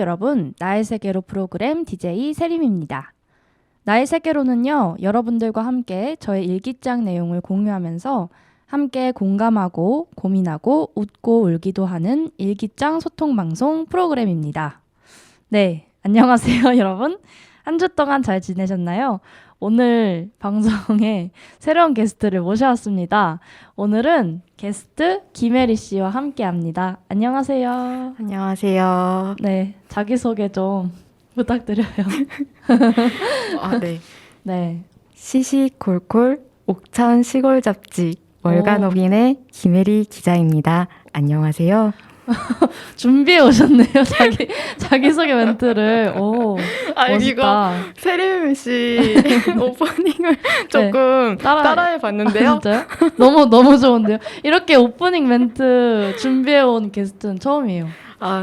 여러분, 나의 세계로 프로그램 DJ 세림입니다. 나의 세계로는요, 여러분들과 함께 저의 일기장 내용을 공유하면서 함께 공감하고 고민하고 웃고 울기도 하는 일기장 소통 방송 프로그램입니다. 네, 안녕하세요, 여러분. 한 주 동안 잘 지내셨나요? 오늘 방송에 새로운 게스트를 모셔왔습니다. 오늘은 게스트 김혜리 씨와 함께 합니다. 안녕하세요. 안녕하세요. 네, 자기소개 좀 부탁드려요. 네. 네. 시시콜콜 옥천 시골 잡지 월간옥인의 김혜리 기자입니다. 안녕하세요. 준비해 오셨네요. 자기소개 멘트를. 오, 멋있다. 세림 씨 오프닝을 조금 따라해 봤는데요. 진짜요? 너무 좋은데요. 이렇게 오프닝 멘트 준비해 온 게스트는 처음이에요.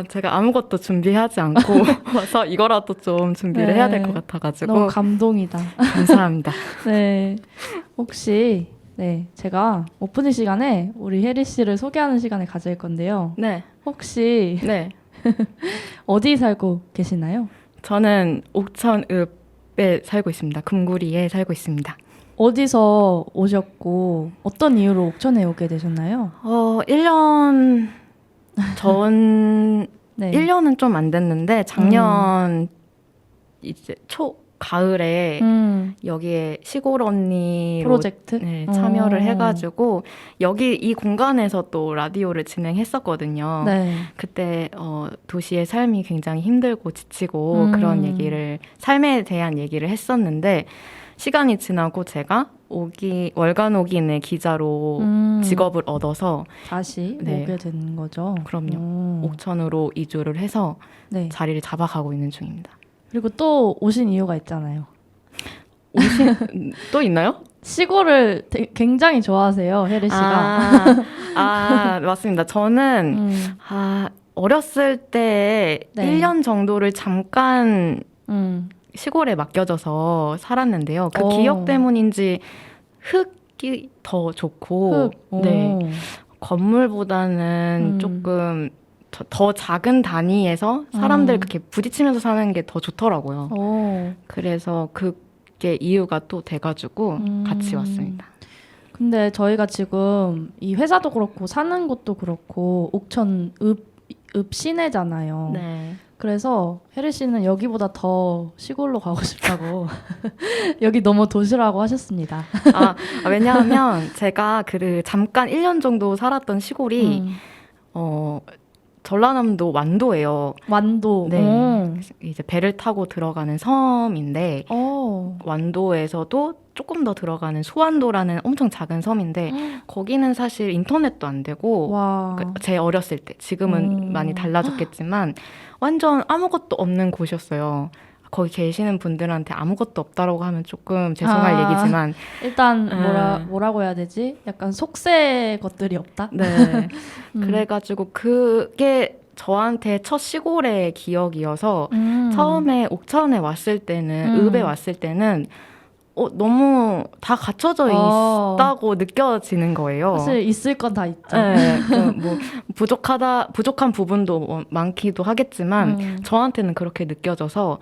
제가 아무것도 준비하지 않고 와서 이거라도 좀 준비를 해야 될 것 같아가지고 너무 감동이다. 감사합니다. 네, 혹시 제가 오프닝 시간에 우리 혜리 씨를 소개하는 시간을 가질 건데요. 네. 혹시 네. 어디 살고 계시나요? 저는 옥천읍에 살고 있습니다. 금구리에 살고 있습니다. 어디서 오셨고 어떤 이유로 옥천에 오게 되셨나요? 1년 전 네. 1년은 좀 안 됐는데 작년 이제 가을에 여기에 시골 언니로 프로젝트 참여를 해가지고 여기 이 공간에서 또 라디오를 진행했었거든요. 네. 그때 도시의 삶이 굉장히 힘들고 지치고 그런 얘기를 삶에 대한 얘기를 했었는데 시간이 지나고 제가 월간옥인의 기자로 직업을 얻어서 다시 네. 오게 된 거죠. 그럼요. 옥천으로 이주를 해서 네. 자리를 잡아가고 있는 중입니다. 그리고 또 오신 이유가 있잖아요. 또 있나요? 시골을 굉장히 좋아하세요, 혜리 씨가. 맞습니다. 저는 어렸을 때 네. 1년 정도를 잠깐 시골에 맡겨져서 살았는데요. 그 기억 때문인지 흙이 더 좋고 네. 건물보다는 조금 더 작은 단위에서 사람들 그렇게 부딪히면서 사는 게 더 좋더라고요. 그래서 그게 이유가 또 돼가지고 같이 왔습니다. 근데 저희가 지금 이 회사도 그렇고 사는 곳도 그렇고 옥천 읍 시내잖아요. 네. 그래서 혜리 씨는 여기보다 더 시골로 가고 싶다고 여기 너무 도시라고 하셨습니다. 왜냐하면 제가 잠깐 1년 정도 살았던 시골이 전라남도 완도예요. 완도. 네. 이제 배를 타고 들어가는 섬인데 완도에서도 조금 더 들어가는 소완도라는 엄청 작은 섬인데 거기는 사실 인터넷도 안 되고 제 어렸을 때 지금은 많이 달라졌겠지만 완전 아무것도 없는 곳이었어요. 거기 계시는 분들한테 아무것도 없다라고 하면 조금 죄송할 얘기지만 일단 뭐라고 해야 되지? 약간 속세 것들이 없다? 네. 그래가지고 그게 저한테 첫 시골의 기억이어서 처음에 옥천에 왔을 때는 읍에 왔을 때는 너무 다 갖춰져 있다고 느껴지는 거예요. 사실 있을 건 다 있죠. 네, 부족한 부분도 많기도 하겠지만 저한테는 그렇게 느껴져서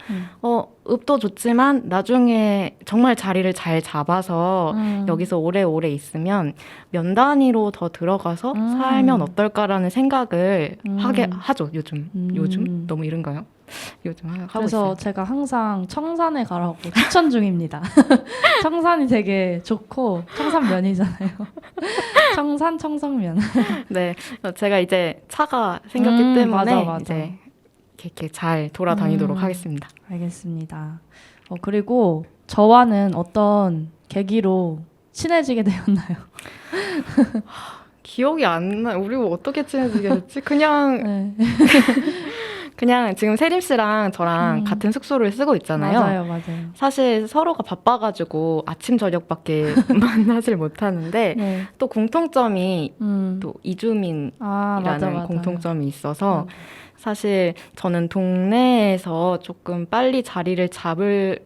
읍도 좋지만 나중에 정말 자리를 잘 잡아서 여기서 오래오래 있으면 면 단위로 더 들어가서 살면 어떨까라는 생각을 하게 하죠. 요즘 너무 이른가요? 요즘 하고 그래서 있어요. 제가 항상 청산에 가라고 추천 중입니다. 청산이 되게 좋고 청산면이잖아요. 청성면. 네, 제가 이제 차가 생겼기 때문에 맞아. 이제 이렇게 잘 돌아다니도록 하겠습니다. 알겠습니다. 그리고 저와는 어떤 계기로 친해지게 되었나요? 기억이 안 나. 우리 어떻게 친해지게 됐지? 그냥 지금 세림 씨랑 저랑 같은 숙소를 쓰고 있잖아요. 맞아요. 사실 서로가 바빠가지고 아침 저녁밖에 만나질 못하는데 또 공통점이 또 이주민이라는 공통점이 있어서 사실 저는 동네에서 조금 빨리 자리를 잡을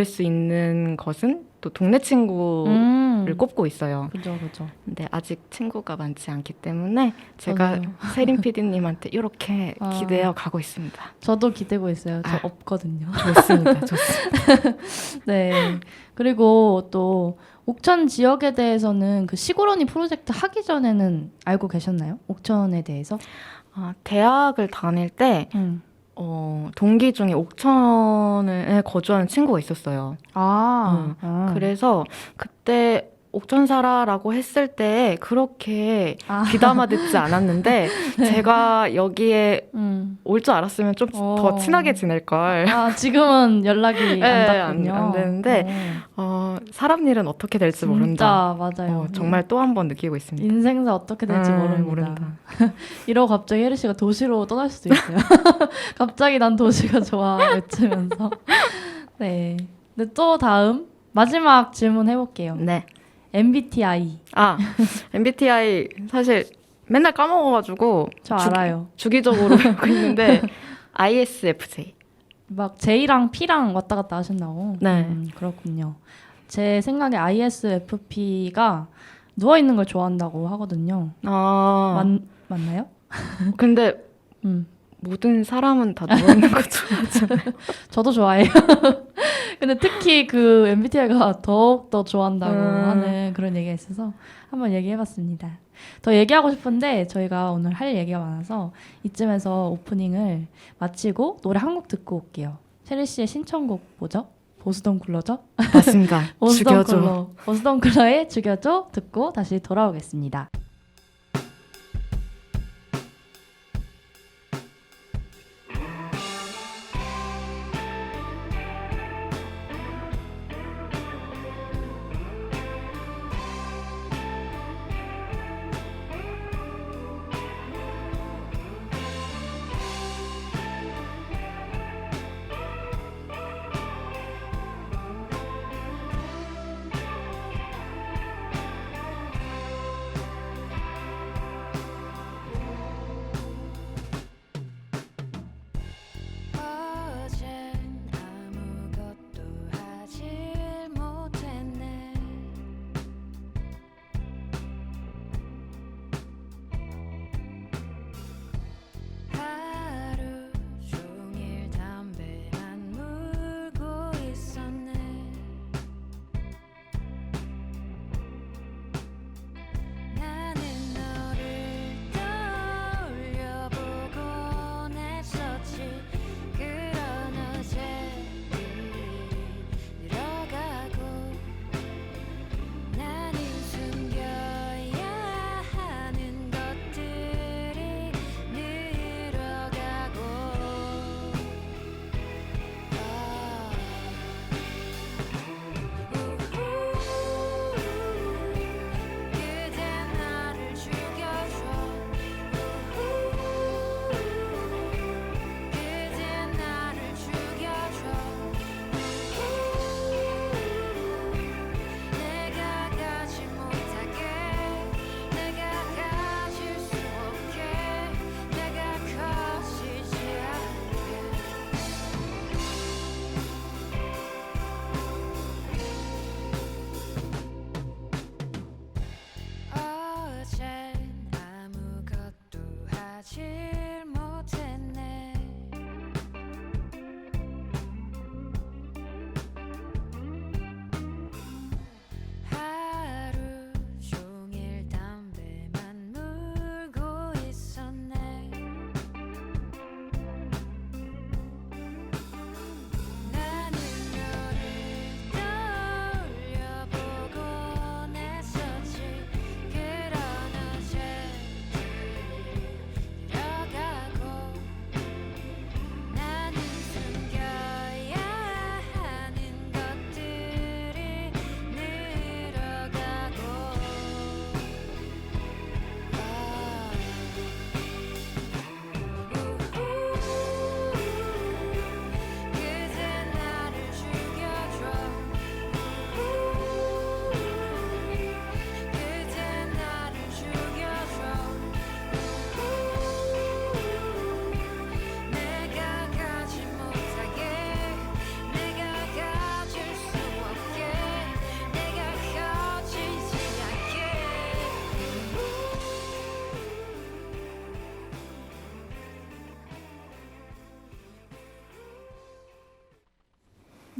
수 있는 것은 또 동네 친구를 꼽고 있어요. 그죠. 근데 아직 친구가 많지 않기 때문에 제가 세림 PD님한테 이렇게 기대어 가고 있습니다. 저도 기대고 있어요. 저 없거든요. 좋습니다. 네. 그리고 또 옥천 지역에 대해서는 그 시골언니 프로젝트 하기 전에는 알고 계셨나요? 옥천에 대해서? 대학을 다닐 때 동기 중에 옥천에 거주하는 친구가 있었어요. 그래서 그때 옥천 살아라고 했을 때 그렇게 귀담아 듣지 않았는데 제가 여기에 올 줄 알았으면 좀 더 친하게 지낼걸. 지금은 연락이 안 닿군요. 안 되는데 사람 일은 어떻게 될지 모른다. 맞아요. 정말 또 한 번 느끼고 있습니다. 인생사 어떻게 될지 모른다. 이러고 갑자기 혜리 씨가 도시로 떠날 수도 있어요. 갑자기 난 도시가 좋아 외치면서. 네. 근데 또 다음 마지막 질문 해볼게요. 네. MBTI. MBTI 사실 맨날 까먹어가지고 저 알아요. 주기적으로 알고 있는데 ISFJ. 막 J랑 P랑 왔다 갔다 하신다고? 네. 그렇군요. 제 생각에 ISFP가 누워있는 걸 좋아한다고 하거든요. 맞나요? 근데 모든 사람은 다 누워있는 거 좋아하잖아요. 저도 좋아해요. 근데 특히 그 MBTI가 더욱더 좋아한다고 하는 그런 얘기가 있어서 한번 얘기해봤습니다. 더 얘기하고 싶은데 저희가 오늘 할 얘기가 많아서 이쯤에서 오프닝을 마치고 노래 한 곡 듣고 올게요. 셰리 씨의 신청곡 뭐죠? 보스던 쿨러죠? 맞습니다. 죽여줘. 보스던 쿨러의 죽여줘 듣고 다시 돌아오겠습니다.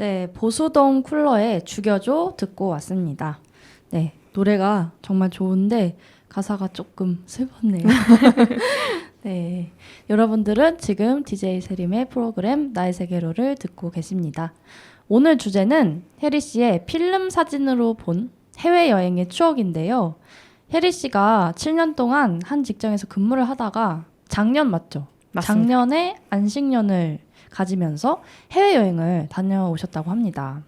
네, 보수동 쿨러의 죽여줘 듣고 왔습니다. 네, 노래가 정말 좋은데 가사가 조금 슬펐네요. 네, 여러분들은 지금 DJ 세림의 프로그램 나의 세계로를 듣고 계십니다. 오늘 주제는 혜리 씨의 필름 사진으로 본 해외여행의 추억인데요. 혜리 씨가 7년 동안 한 직장에서 근무를 하다가 작년 맞죠? 맞습니다. 작년에 안식년을 가지면서 해외여행을 다녀오셨다고 합니다.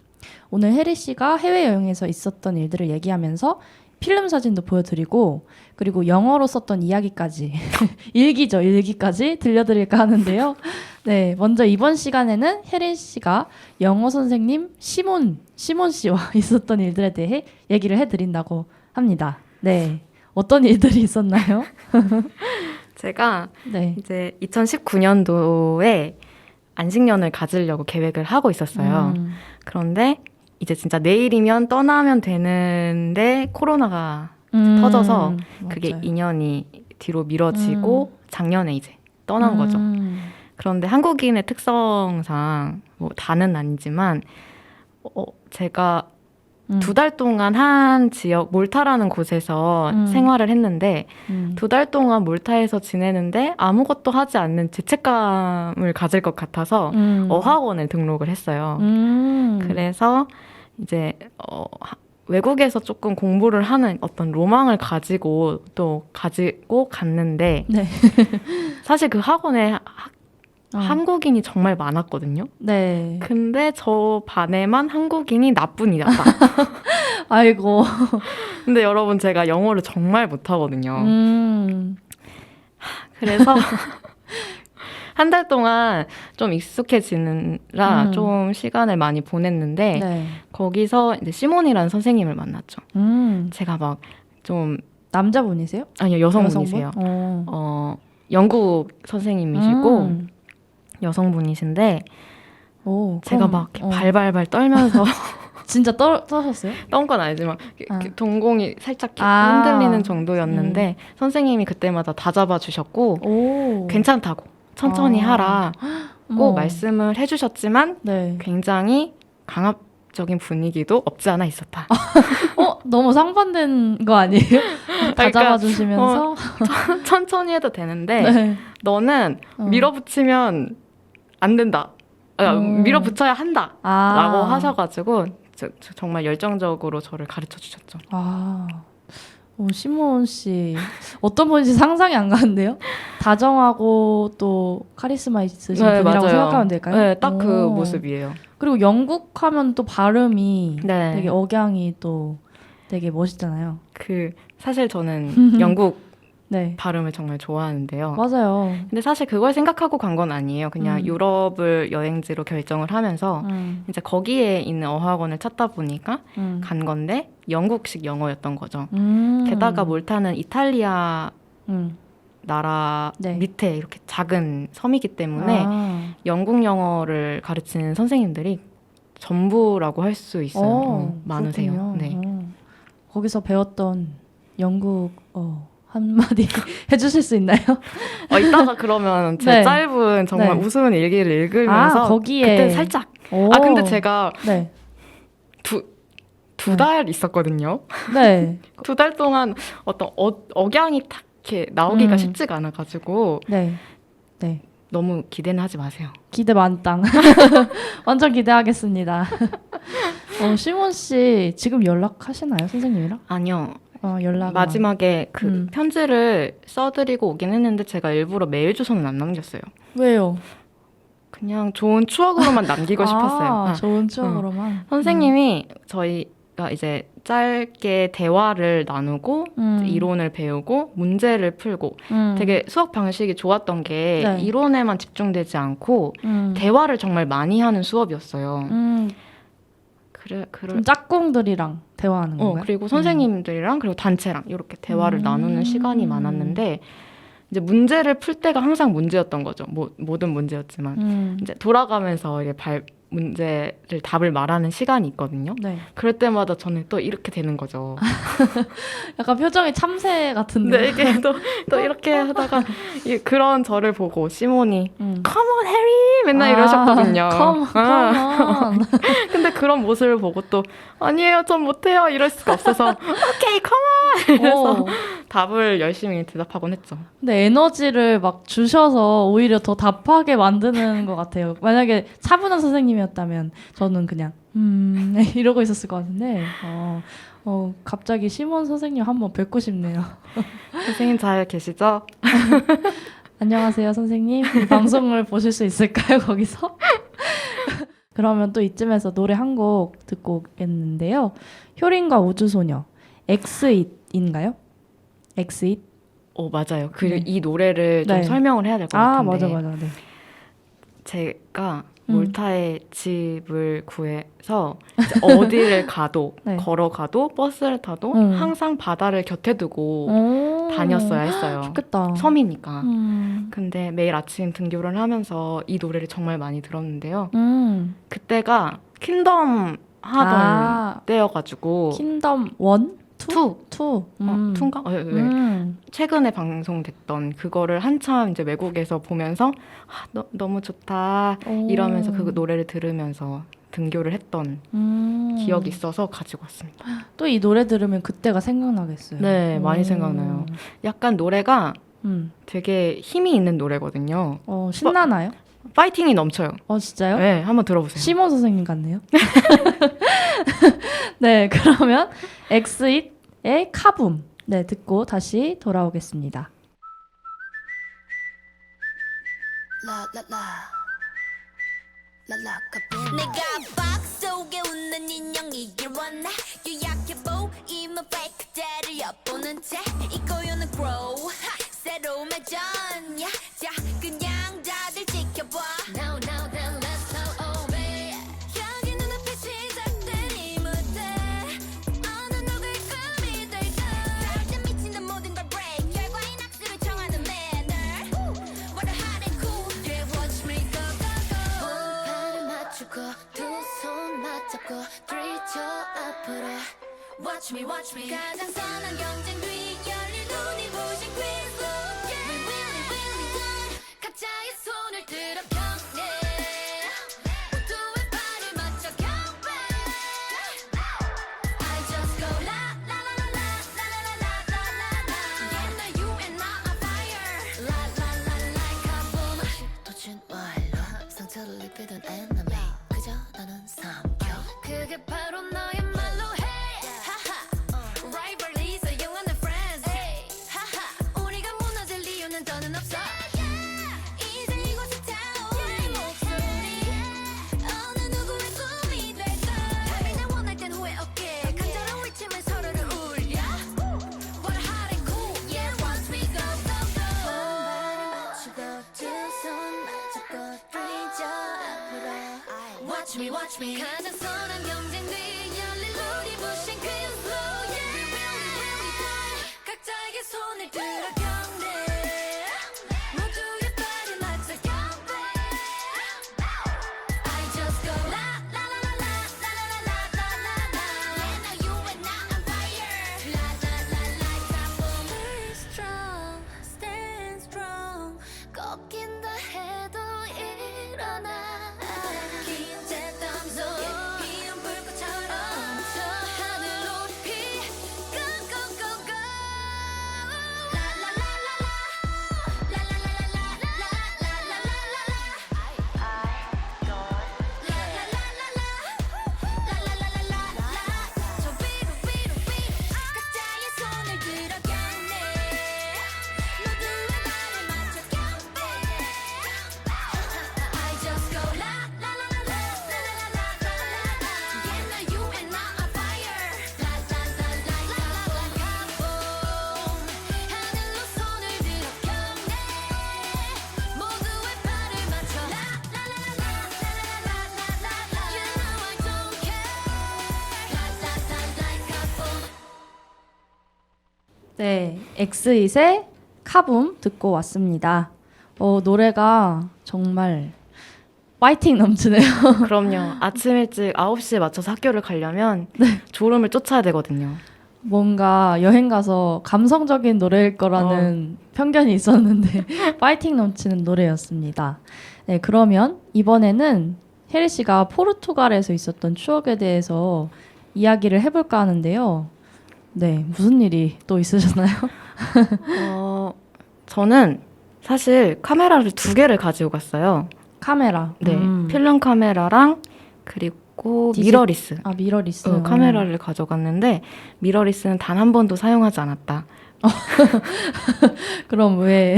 오늘 혜리 씨가 해외여행에서 있었던 일들을 얘기하면서 필름 사진도 보여드리고 그리고 영어로 썼던 이야기까지 일기죠. 일기까지 들려드릴까 하는데요. 네, 먼저 이번 시간에는 혜리 씨가 영어 선생님 시몬 씨와 있었던 일들에 대해 얘기를 해드린다고 합니다. 네, 어떤 일들이 있었나요? 제가 네. 이제 2019년도에 안식년을 가지려고 계획을 하고 있었어요. 그런데 이제 진짜 내일이면 떠나면 되는데 코로나가 터져서 그게 맞아요. 2년이 뒤로 미뤄지고 작년에 이제 떠난 거죠. 그런데 한국인의 특성상 뭐 다는 아니지만 제가 2달 동안 한 지역 몰타라는 곳에서 생활을 했는데 2달 동안 몰타에서 지내는데 아무것도 하지 않는 죄책감을 가질 것 같아서 어학원을 등록을 했어요. 그래서 이제 외국에서 조금 공부를 하는 어떤 로망을 가지고 갔는데 네. 사실 그 학원에 한국인이 정말 많았거든요. 네. 근데 저 반에만 한국인이 나뿐이었다. 아이고. 근데 여러분 제가 영어를 정말 못하거든요. 그래서 한 달 동안 좀 익숙해지느라 좀 시간을 많이 보냈는데 네. 거기서 이제 시몬이라는 선생님을 만났죠. 제가 막 좀 남자분이세요? 아니요, 여성분이세요. 영국 선생님이시고 여성분이신데 제가 막 발발발 떨면서 진짜 떠셨어요? 떤 건 아니지만 동공이 살짝 흔들리는 정도였는데 선생님이 그때마다 다 잡아주셨고 괜찮다고 천천히 하라 꼭 말씀을 해주셨지만 네. 굉장히 강압적인 분위기도 없지 않아 있었다. 너무 상반된 거 아니에요? 다 그러니까, 잡아주시면서 천천히 해도 되는데 네. 너는 밀어붙이면 안 된다. 밀어붙여야 한다. 라고 하셔가지고 정말 열정적으로 저를 가르쳐 주셨죠. 시몬 씨 어떤 분인지 상상이 안 가는데요? 다정하고 또 카리스마 있으신 분이라고 맞아요. 생각하면 될까요? 네, 딱 그 모습이에요. 그리고 영국 하면 또 발음이 네. 되게 억양이 또 되게 멋있잖아요. 사실 저는 영국 네. 발음을 정말 좋아하는데요. 맞아요. 근데 사실 그걸 생각하고 간 건 아니에요. 그냥 유럽을 여행지로 결정을 하면서 이제 거기에 있는 어학원을 찾다 보니까 간 건데 영국식 영어였던 거죠. 게다가 몰타는 이탈리아 나라 밑에 이렇게 작은 섬이기 때문에 영국 영어를 가르치는 선생님들이 전부라고 할 수 있어요. 많으세요. 네. 거기서 배웠던 영국 한마디 해주실 수 있나요? 이따가 그러면 제 짧은 정말 우스운 일기를 읽으면서 거기에 그때 살짝 근데 제가 두 달 있었거든요. 네. 2달 동안 어떤 억양이 딱 이렇게 나오기가 쉽지가 않아가지고 네. 너무 기대는 하지 마세요. 기대 만땅. 완전 기대하겠습니다. 시몬 씨 지금 연락하시나요, 선생님이랑? 아니요. 연락 마지막에 편지를 써드리고 오긴 했는데 제가 일부러 메일 주소는 안 남겼어요. 왜요? 그냥 좋은 추억으로만 남기고 싶었어요. 좋은 추억으로만. 선생님이 저희가 이제 짧게 대화를 나누고 이론을 배우고 문제를 풀고 되게 수업 방식이 좋았던 게 이론에만 집중되지 않고 대화를 정말 많이 하는 수업이었어요. 좀 짝꿍들이랑 대화하는 건가요? 그리고 선생님들이랑 그리고 단체랑 이렇게 대화를 나누는 시간이 많았는데 이제 문제를 풀 때가 항상 문제였던 거죠. 모든 문제였지만 이제 돌아가면서 이렇게 문제를 답을 말하는 시간이 있거든요. 네. 그럴 때마다 저는 또 이렇게 되는 거죠. 약간 표정이 참새 같은데. 네, 이게 또 이렇게 하다가 그런 저를 보고 시몬이 Come on, 해리! 맨날 이러셨거든요. Come on. 근데 그런 모습을 보고 또 아니에요, 전 못해요 이럴 수가 없어서 오케이, come on! 이래서 답을 열심히 대답하곤 했죠. 근데 에너지를 막 주셔서 오히려 더 답하게 만드는 것 같아요. 만약에 차분한 선생님이었다면 저는 그냥 이러고 있었을 것 같은데 갑자기 시몬 선생님 한번 뵙고 싶네요. 선생님 잘 계시죠? 안녕하세요, 선생님. 이 방송을 보실 수 있을까요, 거기서? 그러면 또 이쯤에서 노래 한 곡 듣고 오겠는데요. 효린과 우주소녀, 엑스잇인가요? 엑스잇? 맞아요. 이 노래를 좀 설명을 해야 될 것 같은데. 맞아. 네. 제가 몰타에 집을 구해서 어디를 가도 네. 걸어가도 버스를 타도 항상 바다를 곁에 두고 다녔어야 했어요. 좋겠다. 섬이니까. 근데 매일 아침 등교를 하면서 이 노래를 정말 많이 들었는데요. 그때가 킹덤 하던 때여가지고 킹덤 1? 2? 2인가? 네. 최근에 방송됐던 그거를 한참 이제 외국에서 보면서 너무 좋다 이러면서 그 노래를 들으면서 등교를 했던 기억이 있어서 가지고 왔습니다. 또 이 노래 들으면 그때가 생각나겠어요. 네, 많이 생각나요. 약간 노래가 되게 힘이 있는 노래거든요. 신나나요? 파이팅이 넘쳐요. 진짜요? 네, 한번 들어보세요. 시몬 선생님 같네요. 네, 그러면 엑스잇의 카붐 듣고 다시 돌아오겠습니다. 내가 박 속에 웃는 인형이길 원해 유약해 보이면 fake 그대를 엿보는 채 이 고요는 grow 새로운 매전야 자 그냥 다들 지켜봐 Now then let's go away 여기 눈앞에 시작된 이 무대 어느 누구의 꿈이 될까 살짝 미친 듯 모든 걸 break 결과인 악수를 청하는 manner What a hot and cool yeah watch me go 발을 맞추고 두 손 맞잡고 three 저 앞으로 Watch me 가장 선한 경쟁 뒤 열릴 눈이 부신 quiz yeah. We really done 각자의 손을 들어 경례 모두의 발을 맞춰 경배 I just go la la la la la la la la la la la Yeah now you and I are fire La la la like a boom 도준 말로 상처를 입히던 enemy 그저 나는 삼켜 그게 바로 너의 말로 해 Rivalry 영원한 friends 하하 우리가 무너질 이유는 더는 없어 이제 이곳에 타오를 목소리 어느 누구의 꿈이 될까 당신을 원할 땐 후회 없게 간절한 외침을 서로를 울려 What a hot and cool yeah watch me go go go 발을 맞추고 두 손 맞잡고 three 저 앞으로 Watch me 가장 선한 경쟁 뒤 열릴 눈이 부신 quiz flow yeah 각자에게 손을 들어 경례 모두의 발을 맞춰 경배 I just go la la la la la la la la la la la Yeah now you and I on fire La la la like a boom Stay strong, stand strong 꺾인다 해도 일어나 기대 담소 피운 불꽃처럼 저 하늘 높이 Go go go go La la la la la La la la la la la la la la la la La la la la la La la la la la la 저 위로 각자의 손을 들어 경례 모두의 발을 맞춰 경배 I just go la la la la la la la la la la la Yeah now you and I are fire La la la like a boom 하늘로 손을 들어 경례 모두의 발을 맞춰 la la la la la la la la la la You know I don't care La la la like a boom 네, 엑스잇의 카붐 듣고 왔습니다. 노래가 정말 파이팅 넘치네요. 그럼요. 아침 일찍 9시에 맞춰서 학교를 가려면 졸음을 쫓아야 되거든요. 뭔가 여행 가서 감성적인 노래일 거라는 편견이 있었는데 파이팅 넘치는 노래였습니다. 네, 그러면 이번에는 혜리 씨가 포르투갈에서 있었던 추억에 대해서 이야기를 해볼까 하는데요. 네, 무슨 일이 또 있으셨나요? 저는 사실 카메라를 2개를 가지고 갔어요. 카메라. 네, 필름 카메라랑 그리고 미러리스. 아, 미러리스. 카메라를 가져갔는데 미러리스는 단 한 번도 사용하지 않았다. 그럼 왜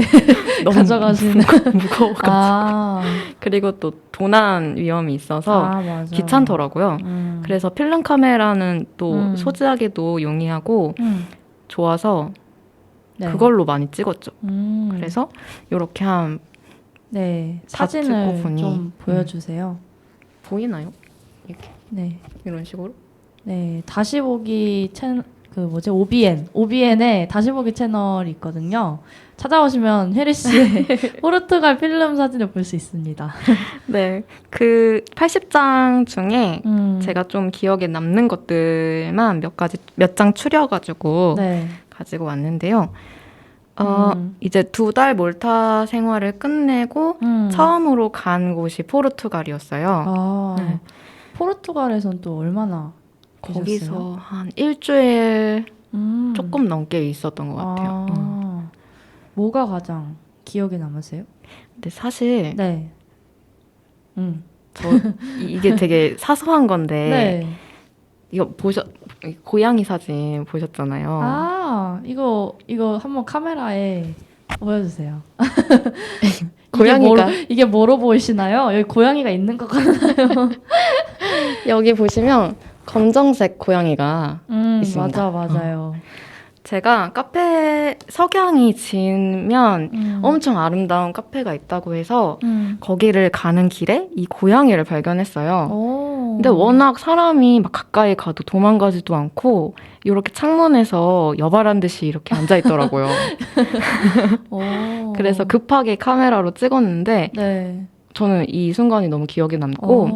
너무 가져가시는? 무거워가지고. 아. 그리고 또 도난 위험이 있어서 귀찮더라고요. 그래서 필름 카메라는 또 소지하기도 용이하고 좋아서 네. 그걸로 많이 찍었죠. 그래서 이렇게 네, 사진을 좀 보여주세요. 보이나요? 이렇게. 네. 이런 식으로? 네, 다시 보기 OBN에 다시 보기 채널이 있거든요. 찾아오시면 혜리 씨의 포르투갈 필름 사진을 볼 수 있습니다. 네, 그 80장 중에 제가 좀 기억에 남는 것들만 몇 장 추려가지고 네. 가지고 왔는데요. 이제 2달 몰타 생활을 끝내고 처음으로 간 곳이 포르투갈이었어요. 네. 포르투갈에선 또 얼마나 거기서 계셨어요? 한 일주일 조금 넘게 있었던 것 같아요. 뭐가 가장 기억에 남으세요? 근데 사실 네. 이게 되게 사소한 건데 네. 이거 고양이 사진 보셨잖아요. 아, 이거 한번 카메라에 보여주세요. 고양이가 이게 뭐로 보이시나요? 여기 고양이가 있는 것 같나요? 여기 보시면 검정색 고양이가 있습니다. 맞아요. 제가 카페 석양이 지면 엄청 아름다운 카페가 있다고 해서 거기를 가는 길에 이 고양이를 발견했어요. 근데 워낙 사람이 막 가까이 가도 도망가지도 않고 이렇게 창문에서 여발한 듯이 이렇게 앉아 있더라고요. 그래서 급하게 카메라로 찍었는데 네. 저는 이 순간이 너무 기억에 남고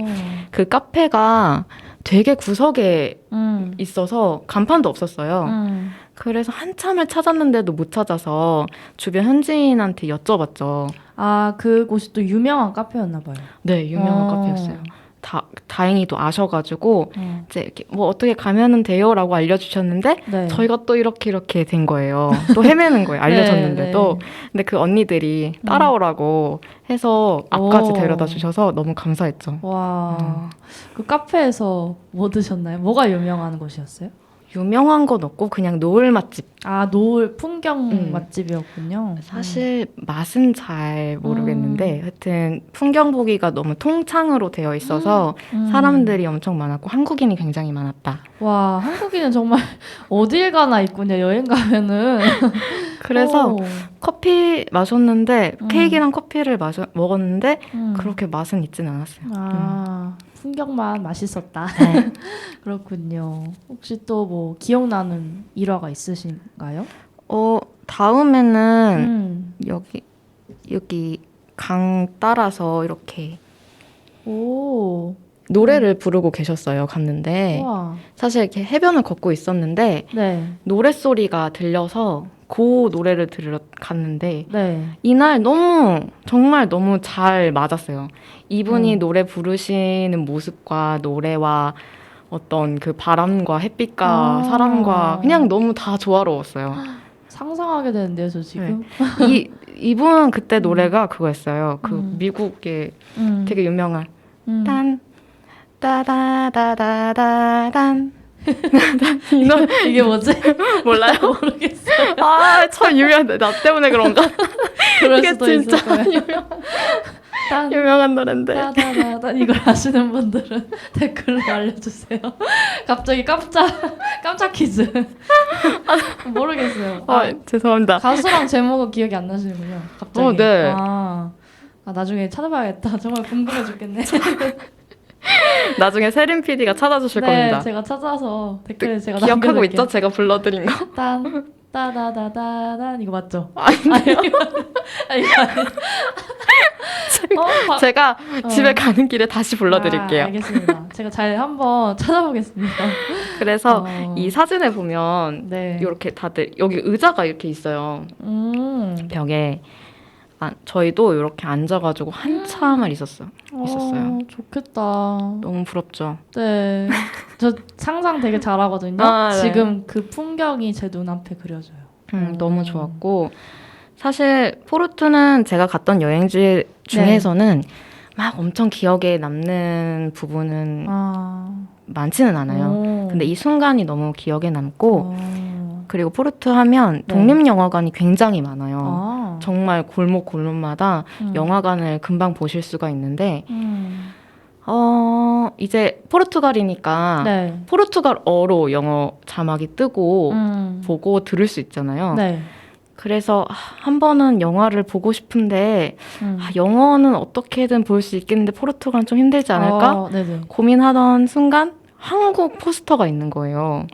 그 카페가 되게 구석에 있어서 간판도 없었어요. 그래서 한참을 찾았는데도 못 찾아서 주변 현지인한테 여쭤봤죠. 아, 그곳이 또 유명한 카페였나 봐요. 네, 유명한 카페였어요. 다행히도 아셔가지고 이제 이렇게 뭐 어떻게 가면은 돼요라고 알려주셨는데 네. 저희가 또 이렇게 된 거예요. 또 헤매는 거예요. 알려줬는데도. 네, 네. 근데 그 언니들이 따라오라고 해서 앞까지 데려다 주셔서 너무 감사했죠. 와, 그 카페에서 뭐 드셨나요? 뭐가 유명한 곳이었어요? 유명한 건 없고 그냥 노을 맛집. 아, 노을 풍경 맛집이었군요. 사실 맛은 잘 모르겠는데 하여튼 풍경 보기가 너무 통창으로 되어 있어서 사람들이 엄청 많았고 한국인이 굉장히 많았다. 와, 한국인은 정말 어딜 가나 있군요. 여행 가면은. 그래서 커피 마셨는데 케이크랑 커피를 먹었는데 그렇게 맛은 있진 않았어요. 아, 풍경만 맛있었다. 네. 그렇군요. 혹시 또 뭐 기억나는 일화가 있으신가요? 다음에는 여기 강 따라서 이렇게 노래를 부르고 계셨어요. 갔는데 우와. 사실 이렇게 해변을 걷고 있었는데 네. 노랫소리가 들려서 그 노래를 들으러 갔는데 네. 이날 정말 너무 잘 맞았어요. 이분이 노래 부르시는 모습과 노래와 어떤 그 바람과 햇빛과 사람과 그냥 너무 다 조화로웠어요. 상상하게 되는데요, 저 지금. 네. 이분 그때 노래가 그거였어요. 그 미국의 되게 유명한 딴 따다다다다단 이게 뭐지? 몰라요? 모르겠어요. 아, 참 유명한데 나 때문에 그런가? 그럴 수도 있을 거예요. 유명한 노래인데. 따다다단 이걸 아시는 분들은 댓글로 알려주세요. 갑자기 깜짝 퀴즈. 모르겠어요. 죄송합니다. 가수랑 제목은 기억이 안 나시는군요. 갑자기. 네. 나중에 찾아봐야겠다. 정말 궁금해 죽겠네. 나중에 세림 PD가 찾아주실 네, 겁니다. 제가 찾아서 댓글에 제가 기억하고 남겨둘게요. 있죠? 제가 불러드린 거. 따다다다단 이거 맞죠? 아니요. 아니. 제가 집에 가는 길에 다시 불러드릴게요. 알겠습니다. 제가 잘 한번 찾아보겠습니다. 그래서 이 사진에 보면 이렇게 다들 여기 의자가 이렇게 있어요. 벽에. 저희도 이렇게 앉아가지고 한참을 있었어요. 좋겠다. 너무 부럽죠? 네. 저 상상 되게 잘하거든요. 지금 그 풍경이 제 눈앞에 그려져요. 너무 좋았고 사실 포르투는 제가 갔던 여행지 중에서는 막 엄청 기억에 남는 부분은 많지는 않아요. 근데 이 순간이 너무 기억에 남고 그리고 포르투 하면 독립영화관이 굉장히 많아요. 정말 골목골목마다 영화관을 금방 보실 수가 있는데 이제 포르투갈이니까 포르투갈어로 영어 자막이 뜨고 보고 들을 수 있잖아요. 그래서 한 번은 영화를 보고 싶은데 영어는 어떻게든 볼 수 있겠는데 포르투갈은 좀 힘들지 않을까? 고민하던 순간 한국 포스터가 있는 거예요.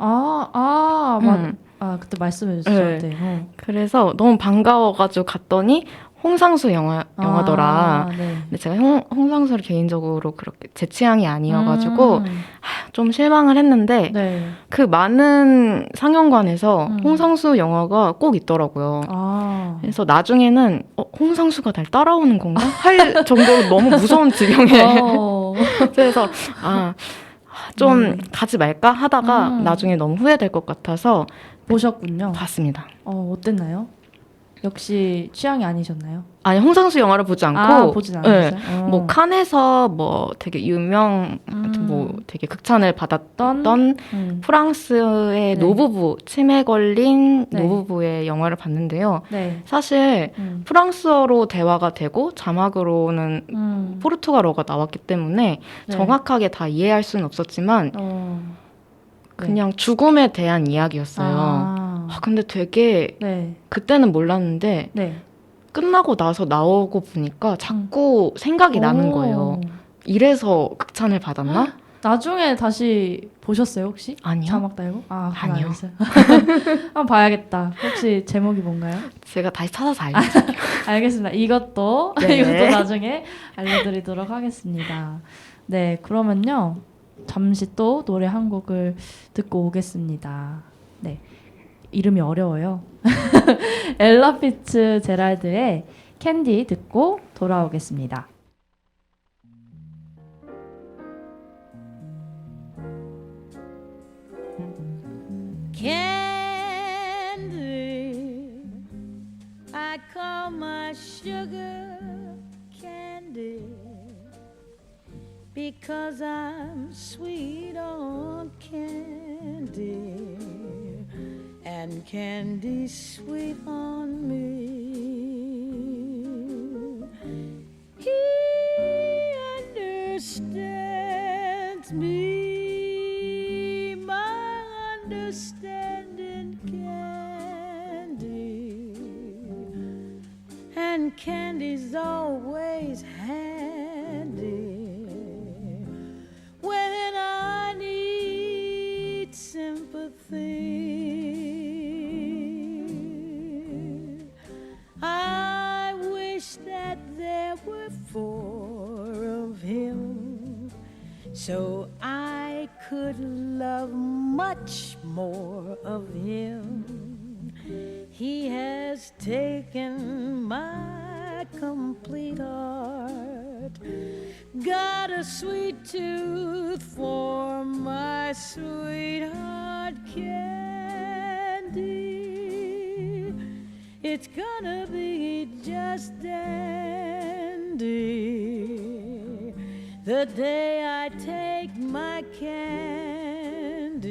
그때 말씀해 주셨죠. 그래서 너무 반가워가지고 갔더니 홍상수 영화더라. 근데 제가 홍상수를 개인적으로 그렇게 제 취향이 아니어가지고 좀 실망을 했는데 그 많은 상영관에서 홍상수 영화가 꼭 있더라고요. 그래서 나중에는 홍상수가 날 따라오는 건가? 할 정도로 너무 무서운 지경에 그래서 좀 가지 말까 하다가 나중에 너무 후회될 것 같아서 보셨군요. 봤습니다. 어땠나요? 역시 취향이 아니셨나요? 아니 홍상수 영화를 보지 않고 보진 않았어요. 뭐 칸에서 뭐 되게 뭐 되게 극찬을 받았던 프랑스의 노부부 치매 걸린 노부부의 영화를 봤는데요. 사실 프랑스어로 대화가 되고 자막으로는 포르투갈어가 나왔기 때문에 정확하게 다 이해할 수는 없었지만 그냥 죽음에 대한 이야기였어요. 근데 되게 그때는 몰랐는데 끝나고 나서 나오고 보니까 자꾸 생각이 나는 거예요. 이래서 극찬을 받았나? 나중에 다시 보셨어요 혹시? 아니요. 자막 달고? 아니요. 한번 봐야겠다. 혹시 제목이 뭔가요? 제가 다시 찾아서 알려드릴게요. 알겠습니다. 이것도 나중에 알려드리도록 하겠습니다. 네, 그러면요. 잠시 또 노래 한 곡을 듣고 오겠습니다. 네, 이름이 어려워요. 엘라 피츠제랄드의 캔디 듣고 돌아오겠습니다. Candy, I call my sugar candy. Because I'm sweet on candy, and candy's sweet on me. He understands me, my understanding candy, and candy's always handy when I need sympathy. I wish that there were 4 of him, so I could love much more of him. He has taken my complete heart, got a sweet tooth for my sweetheart candy. It's gonna be just dandy the day I take my candy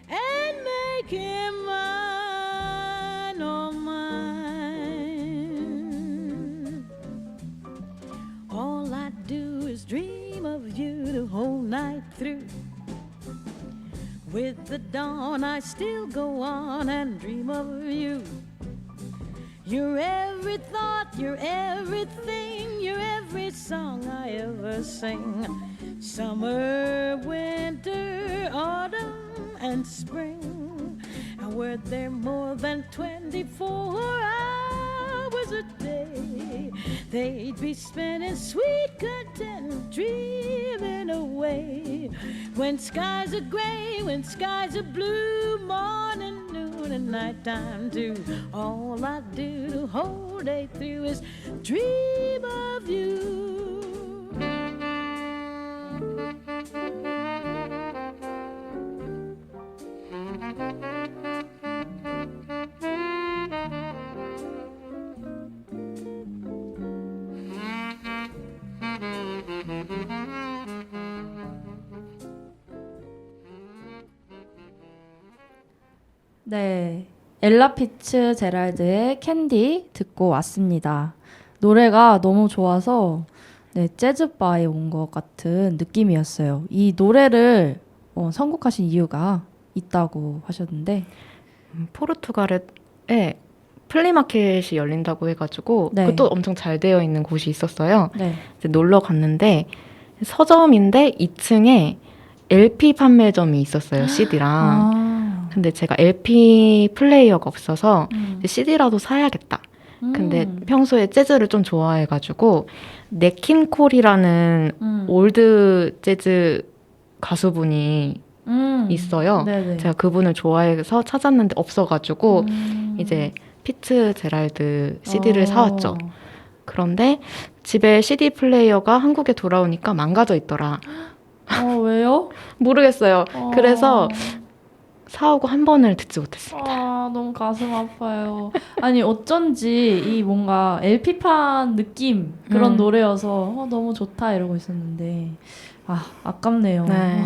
and make him mine, oh mine. All I do is dream of you the whole night through. With the dawn I still go on and dream of you. You're every thought, you're everything, you're every song I ever sing. Summer, winter, autumn, and spring. And were there more than 24 hours a day, they'd be spinning sweet content, dreaming away. When skies are gray, when skies are blue, morning, noon, and nighttime too. All I do the whole day through is dream of you. 네, 엘라 피츠제랄드의 캔디 듣고 왔습니다. 노래가 너무 좋아서 네, 재즈바에 온 것 같은 느낌이었어요. 이 노래를 선곡하신 이유가 있다고 하셨는데 포르투갈에 플리마켓이 열린다고 해가지고 네. 그것도 엄청 잘 되어 있는 곳이 있었어요. 네. 이제 놀러 갔는데 서점인데 2층에 LP 판매점이 있었어요. CD랑. 근데 제가 LP 플레이어가 없어서 CD라도 사야겠다. 근데 평소에 재즈를 좀 좋아해가지고 네킨콜이라는 올드 재즈 가수분이 있어요. 네네. 제가 그분을 좋아해서 찾았는데 없어가지고 이제 피츠제랄드 CD를 사왔죠. 그런데 집에 CD 플레이어가 한국에 돌아오니까 망가져 있더라. 왜요? 모르겠어요. 그래서 사오고 한 번을 듣지 못했습니다. 너무 가슴 아파요. 아니 어쩐지 이 뭔가 LP판 느낌 그런 노래여서 너무 좋다 이러고 있었는데 아깝네요. 네.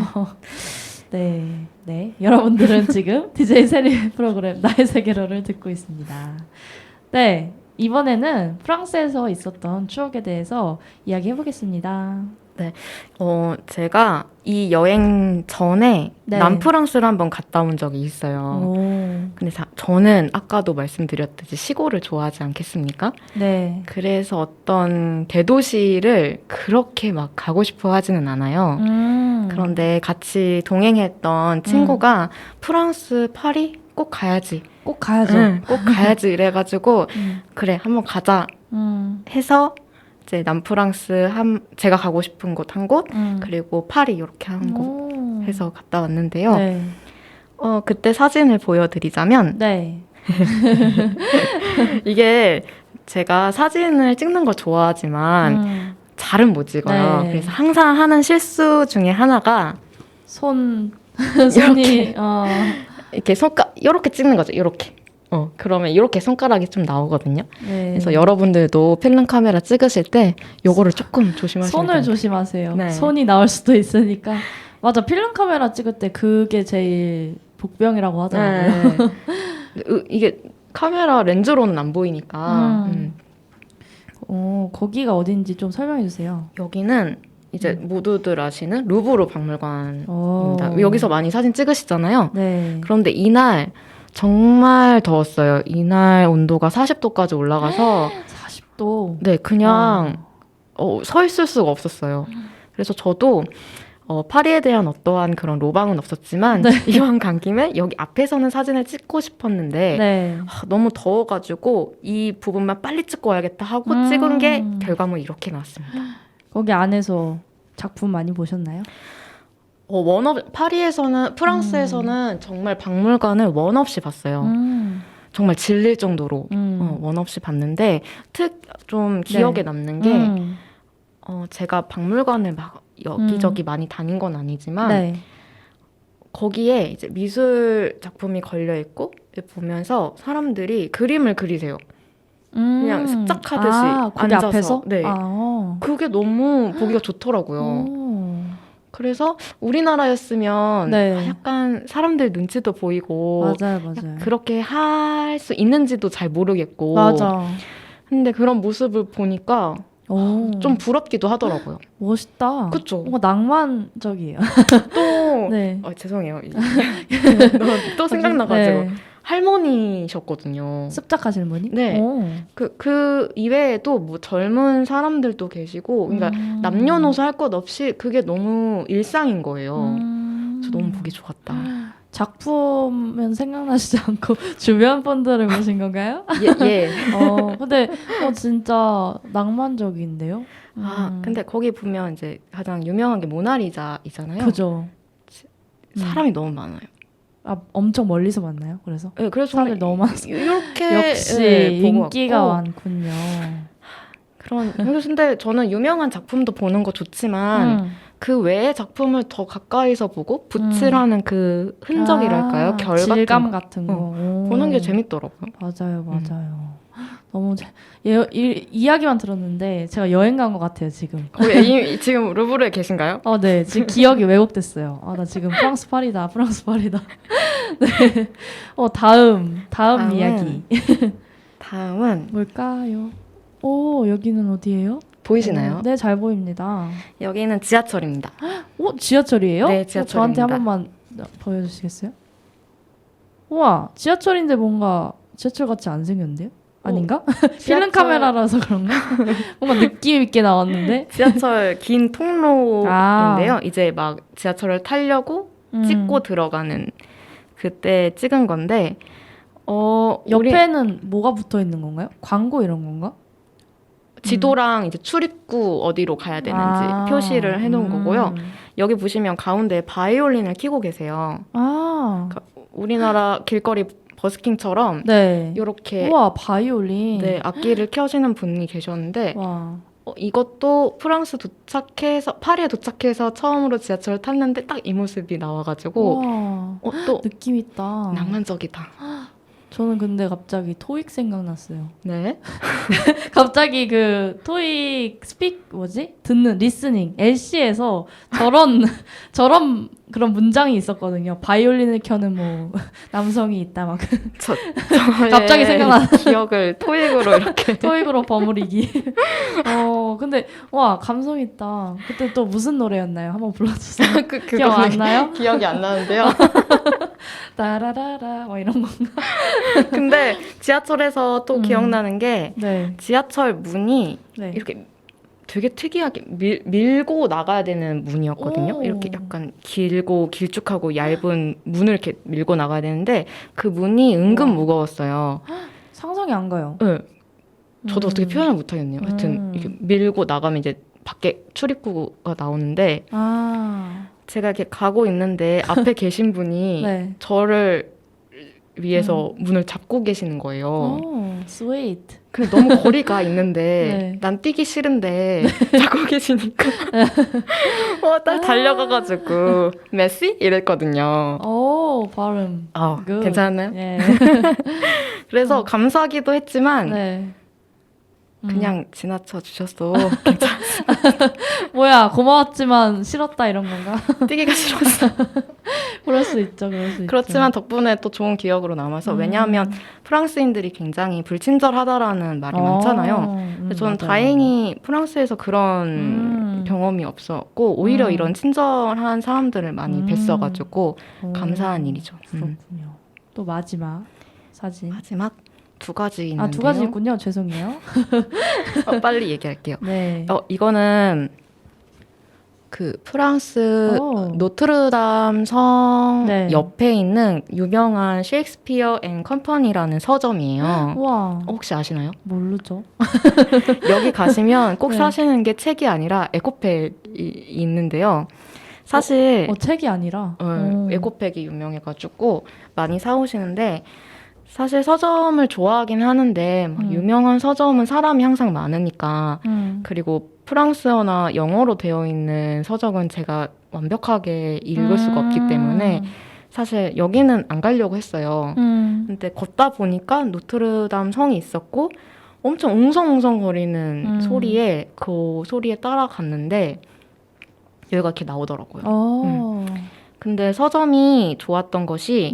네, 네. 여러분들은 지금 DJ 세리 프로그램 나의 세계로를 듣고 있습니다. 네, 이번에는 프랑스에서 있었던 추억에 대해서 이야기해 보겠습니다. 네, 제가 이 여행 전에 네. 남프랑스를 한번 갔다 온 적이 있어요. 근데 저는 아까도 말씀드렸듯이 시골을 좋아하지 않겠습니까? 네. 그래서 어떤 대도시를 그렇게 막 가고 싶어 하지는 않아요. 그런데 같이 동행했던 친구가 프랑스 파리 꼭 가야지. 꼭 가야죠. 응, 꼭 가야지 이래가지고 그래 한번 가자 해서 이제 남프랑스 제가 가고 싶은 곳 한 곳, 그리고 파리 이렇게 한 곳 해서 갔다 왔는데요. 네. 그때 사진을 보여드리자면 네. 이게 제가 사진을 찍는 걸 좋아하지만 잘은 못 찍어요. 네. 그래서 항상 하는 실수 중에 하나가 손이 이렇게 이렇게 찍는 거죠. 이렇게. 그러면 이렇게 손가락이 좀 나오거든요. 네. 그래서 여러분들도 필름 카메라 찍으실 때 요거를 조금 조심하시면 손을 돼요. 조심하세요. 네. 손이 나올 수도 있으니까. 맞아, 필름 카메라 찍을 때 그게 제일 복병이라고 하더라고요. 네. 이게 카메라 렌즈로는 안 보이니까. 거기가 어딘지 좀 설명해 주세요. 여기는 이제 모두들 아시는 루브르 박물관입니다. 여기서 많이 사진 찍으시잖아요. 네. 그런데 이날 정말 더웠어요. 이날 온도가 40도까지 올라가서 40도. 네, 그냥 서 있을 수가 없었어요. 그래서 저도 파리에 대한 어떠한 그런 로망은 없었지만 이왕 간 김에 여기 앞에서는 사진을 찍고 싶었는데 네. 너무 더워가지고 이 부분만 빨리 찍고 와야겠다 하고 찍은 게 결과물 이렇게 나왔습니다. 거기 안에서 작품 많이 보셨나요? 파리에서는 프랑스에서는 정말 박물관을 원 없이 봤어요. 정말 질릴 정도로 원 없이 봤는데 좀 기억에 남는 게 제가 박물관을 막 여기저기 많이 다닌 건 아니지만 네. 거기에 이제 미술 작품이 걸려 있고 보면서 사람들이 그림을 그리세요. 그냥 습작하듯이 거기 앉아서. 앞에서? 네. 그게 너무 보기가 좋더라고요. 그래서 우리나라였으면 네. 약간 사람들 눈치도 보이고 맞아요. 그렇게 할 수 있는지도 잘 모르겠고 맞아. 근데 그런 모습을 보니까 좀 부럽기도 하더라고요. 멋있다. 그쵸? 뭔가 낭만적이에요. 또 네. 죄송해요. 또 생각나가지고 네. 할머니셨거든요. 습작하시는 분이? 네. 그 이외에도 뭐 젊은 사람들도 계시고, 그러니까 남녀노소 할 것 없이 그게 너무 일상인 거예요. 저 너무 보기 좋았다. 작품은 생각나시지 않고 주변 분들을 보신 건가요? 예. 근데 진짜 낭만적인데요? 근데 거기 보면 이제 가장 유명한 게 모나리자이잖아요. 그죠. 사람이 너무 많아요. 엄청 멀리서 봤나요? 그래서? 네, 그래서 사람들 너무 많아서. 이렇게 역시 보고 인기가 왔고. 많군요. 근데 저는 유명한 작품도 보는 거 좋지만 그 외의 작품을 더 가까이서 보고 붓칠하는 그 흔적이랄까요? 결 질감 같은 같은 거. 보는 게 재밌더라고요. 맞아요. 너무 이야기만 들었는데 제가 여행 간 것 같아요, 지금. 지금 루브르에 계신가요? 네. 지금 기억이 왜곡됐어요. 나 지금 프랑스 파리다. 네. 다음 이야기. 다음은 뭘까요? 여기는 어디예요? 보이시나요? 네, 잘 보입니다. 여기는 지하철입니다. 지하철이에요? 네, 지하철입니다. 저한테 한 번만 보여주시겠어요? 우와, 지하철인데 뭔가 지하철 같이 안 생겼는데요? 아닌가? 필름 카메라라서 그런가? 뭔가 느낌 있게 나왔는데? 지하철 긴 통로인데요. 이제 막 지하철을 타려고 찍고 들어가는 그때 찍은 건데 옆에는 뭐가 붙어 있는 건가요? 광고 이런 건가? 지도랑 이제 출입구 어디로 가야 되는지 표시를 해놓은 거고요. 여기 보시면 가운데 바이올린을 켜고 계세요. 그러니까 우리나라 길거리 버스킹처럼 네. 이렇게 우와, 바이올린. 네, 악기를 켜시는 분이 계셨는데 와. 이것도 파리에 도착해서 처음으로 지하철을 탔는데 딱 이 모습이 나와가지고 또 느낌 있다. 낭만적이다. 저는 근데 갑자기 토익 생각났어요. 네. 갑자기 그 토익 듣는 리스닝 LC에서 저런 그런 문장이 있었거든요. 바이올린을 켜는 뭐 남성이 있다 막. 갑자기 생각나. 기억을 토익으로 이렇게. 토익으로 버무리기. 근데 와 감성 있다. 그때 또 무슨 노래였나요? 한번 불러주세요. 기억 안 나요? 기억이 안 나는데요. 따라라라 뭐 이런 건가? 근데 지하철에서 또 기억나는 게 네. 지하철 문이 네. 이렇게 되게 특이하게 밀고 나가야 되는 문이었거든요. 이렇게 약간 길쭉하고 얇은 문을 이렇게 밀고 나가야 되는데 그 문이 은근 무거웠어요. 상상이 안 가요. 네. 저도 어떻게 표현을 못 하겠네요. 하여튼 이렇게 밀고 나가면 이제 밖에 출입구가 나오는데 제가 이렇게 가고 있는데 앞에 계신 분이 네. 저를 위해서 문을 잡고 계시는 거예요. 스웨이트. 근데 너무 거리가 있는데 네. 난 뛰기 싫은데 잡고 계시니까 딱 달려가가지고 메시? 이랬거든요. 발음. 괜찮나요? 네. 그래서 감사하기도 했지만 네. 그냥 지나쳐 주셔서 괜찮았어요. 뭐야 고마웠지만 싫었다 이런 건가? 뛰기가 싫었어. 그럴 수 있죠. 그렇지만 덕분에 또 좋은 기억으로 남아서 왜냐하면 프랑스인들이 굉장히 불친절하다라는 말이 많잖아요. 근데 저는 맞아요. 다행히 프랑스에서 그런 경험이 없었고 오히려 이런 친절한 사람들을 많이 뵀어가지고 감사한 일이죠. 그렇군요. 또 마지막 사진. 마지막 2가지 있는데요. 2가지 있군요. 죄송해요. 빨리 얘기할게요. 네. 이거는 그 프랑스 노트르담 성 옆에 있는 유명한 셰익스피어 앤 컴퍼니라는 서점이에요. 와. 혹시 아시나요? 모르죠. 여기 가시면 꼭 사시는 게 책이 아니라 에코백이 있는데요. 사실 책이 아니라 에코백이 유명해가지고 많이 사오시는데 사실 서점을 좋아하긴 하는데 유명한 서점은 사람이 항상 많으니까 그리고 프랑스어나 영어로 되어 있는 서적은 제가 완벽하게 읽을 수가 없기 때문에 사실 여기는 안 가려고 했어요. 근데 걷다 보니까 노트르담 성이 있었고 엄청 웅성웅성거리는 소리에 그 소리에 따라갔는데 여기가 이렇게 나오더라고요. 근데 서점이 좋았던 것이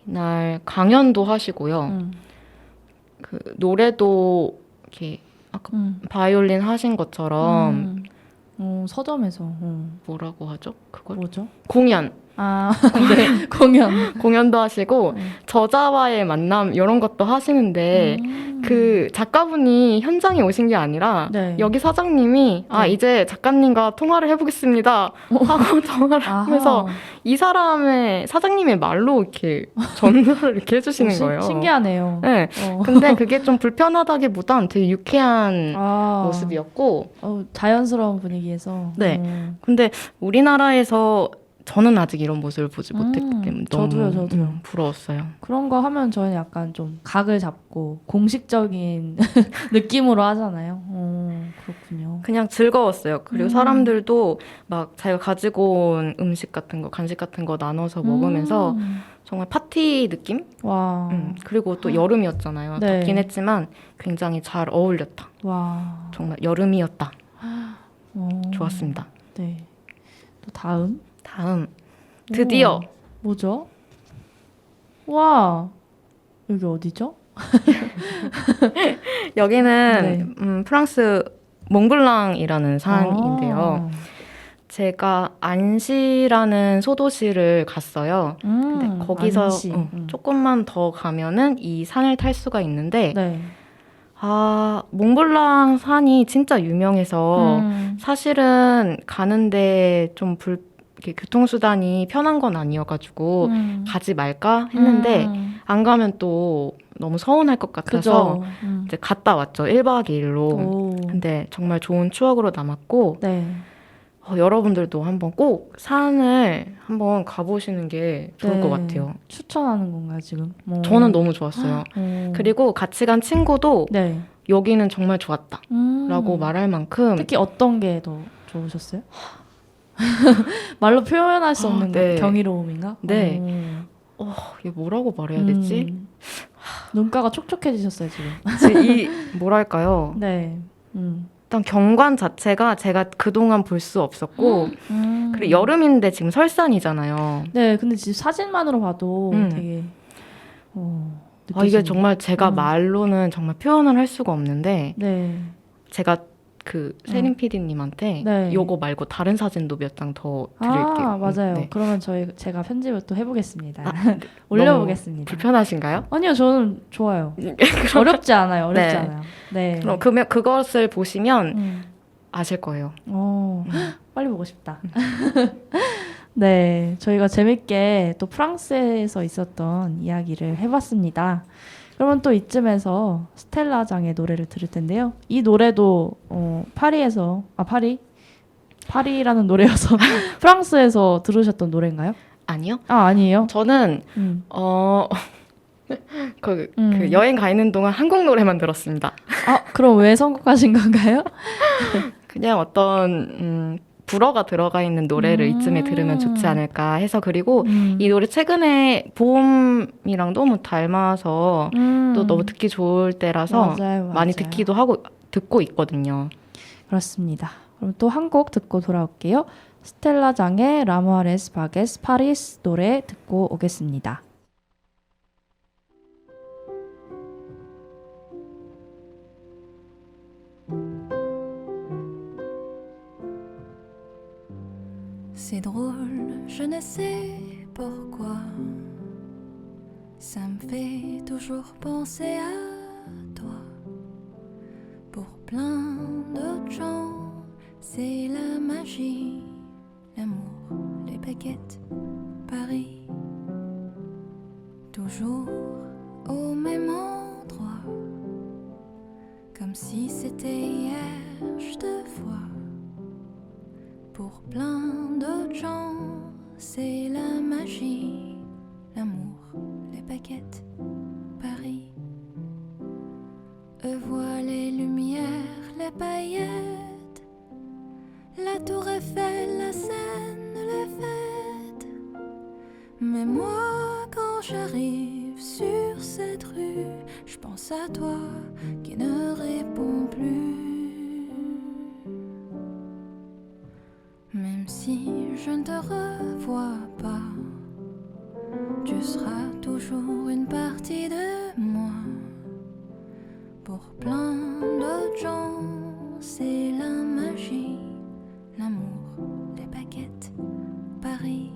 날 강연도 하시고요. 그 노래도 이렇게 아까 바이올린 하신 것처럼 서점에서 뭐라고 하죠? 그걸? 뭐죠? 공연. 네, 공연도 하시고 저자와의 만남 이런 것도 하시는데 그 작가분이 현장에 오신 게 아니라 네. 여기 사장님이 네. 이제 작가님과 통화를 해보겠습니다 하고 통화를 하면서 이 사장님의 말로 이렇게 전달을 이렇게 해주시는 거예요. 신기하네요. 네. 근데 그게 좀 불편하다기보단 되게 유쾌한 모습이었고 자연스러운 분위기에서. 네. 근데 우리나라에서 저는 아직 이런 모습을 보지 못했기 때문에 저도요. 부러웠어요. 그런 거 하면 저는 약간 좀 각을 잡고 공식적인 느낌으로 하잖아요. 그렇군요. 그냥 즐거웠어요. 그리고 사람들도 막 자기가 가지고 온 음식 같은 거, 간식 같은 거 나눠서 먹으면서 정말 파티 느낌? 와. 그리고 또 여름이었잖아요. 네. 덥긴 했지만 굉장히 잘 어울렸다. 와. 정말 여름이었다. 좋았습니다. 네. 또 다음 드디어 뭐죠? 와, 여기 어디죠? 여기는 네. 프랑스 몽블랑이라는 산인데요. 제가 안시라는 소도시를 갔어요. 근데 거기서 조금만 더 가면은 이 산을 탈 수가 있는데 네. 몽블랑 산이 진짜 유명해서 사실은 가는데 좀 이렇게 교통수단이 편한 건 아니어가지고 가지 말까 했는데 안 가면 또 너무 서운할 것 같아서 이제 갔다 왔죠. 1박 2일로. 근데 정말 좋은 추억으로 남았고 네. 여러분들도 한번 꼭 산을 한번 가보시는 게 좋을 네. 것 같아요. 추천하는 건가요 지금? 저는 너무 좋았어요. 그리고 같이 간 친구도 네. 여기는 정말 좋았다 라고 말할 만큼 특히 어떤 게 더 좋으셨어요? 말로 표현할 수 없는 네. 경이로움인가? 네. 이게 뭐라고 말해야 되지? 눈가가 촉촉해지셨어요 지금. 뭐랄까요? 네. 일단 경관 자체가 제가 그동안 볼 수 없었고 그리고 여름인데 지금 설산이잖아요. 네. 근데 지금 사진만으로 봐도 되게 이게 정말 제가 말로는 정말 표현을 할 수가 없는데 네. 제가 그 세림 PD님한테 네. 요거 말고 다른 사진도 몇 장 더 드릴게요. 맞아요. 네. 그러면 제가 편집을 또 해보겠습니다. 올려보겠습니다. 불편하신가요? 아니요, 저는 좋아요. 어렵지 않아요. 네. 네. 그럼 그것을 보시면 아실 거예요. 빨리 보고 싶다. 네, 저희가 재밌게 또 프랑스에서 있었던 이야기를 해봤습니다. 그러면 또 이쯤에서 스텔라장의 노래를 들을 텐데요. 이 노래도 파리라는 노래여서 프랑스에서 들으셨던 노래인가요? 아니요. 아니에요? 저는 그 여행 가 있는 동안 한국 노래만 들었습니다. 그럼 왜 선곡하신 건가요? 그냥 어떤 불어가 들어가 있는 노래를 이쯤에 들으면 좋지 않을까 해서 그리고 이 노래 최근에 봄이랑 너무 닮아서 또 너무 듣기 좋을 때라서 맞아요. 많이 듣기도 하고 듣고 있거든요. 그렇습니다. 그럼 또 한 곡 듣고 돌아올게요. 스텔라장의 라모아레스 바게스 파리스 노래 듣고 오겠습니다. C'est drôle, je ne sais pourquoi. Ça me fait toujours penser à toi. Pour plein d'autres gens, c'est la magie, l'amour, les baguettes, Paris. Toujours au même endroit, comme si c'était hier, je te vois. Pour plein d'autres gens, c'est la magie, l'amour, les baguettes, Paris. Eux voient les lumières, les paillettes, la tour Eiffel, la Seine, les fêtes. Mais moi, quand j'arrive sur cette rue, je pense à toi qui ne réponds plus. Même si je ne te revois pas, tu seras toujours une partie de moi. Pour plein d'autres gens, c'est la magie, l'amour, les baguettes, Paris.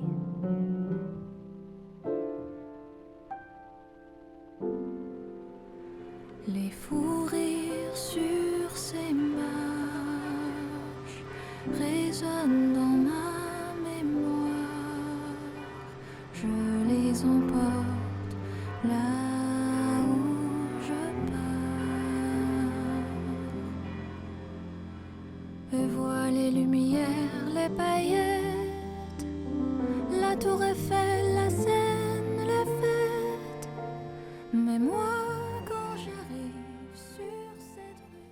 je les emporte là où je pars. Et vois les lumières, les paillettes, la tour Eiffel, la Seine, les fêtes. Mais moi, quand j'arrive sur cette rue.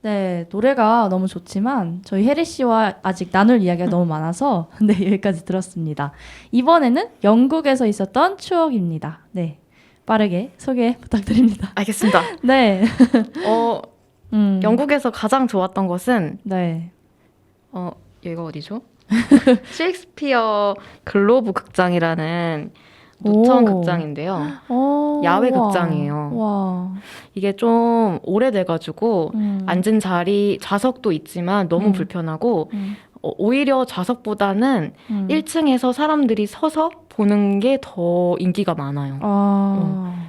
네, 노래가 너무 좋지만 저희 혜리 씨와 아직 나눌 이야기가 너무 많아서 네, 여기까지 들었습니다. 이번에는 영국에서 있었던 추억입니다. 네, 빠르게 소개 부탁드립니다. 알겠습니다. 네. 영국에서 가장 좋았던 것은 네. 여기가 어디죠? 셰익스피어 글로브 극장이라는 노천 극장인데요. 야외 우와. 극장이에요. 와. 이게 좀 오래돼가지고 앉은 자리 좌석도 있지만 너무 불편하고 오히려 좌석보다는 1층에서 사람들이 서서 보는 게 더 인기가 많아요.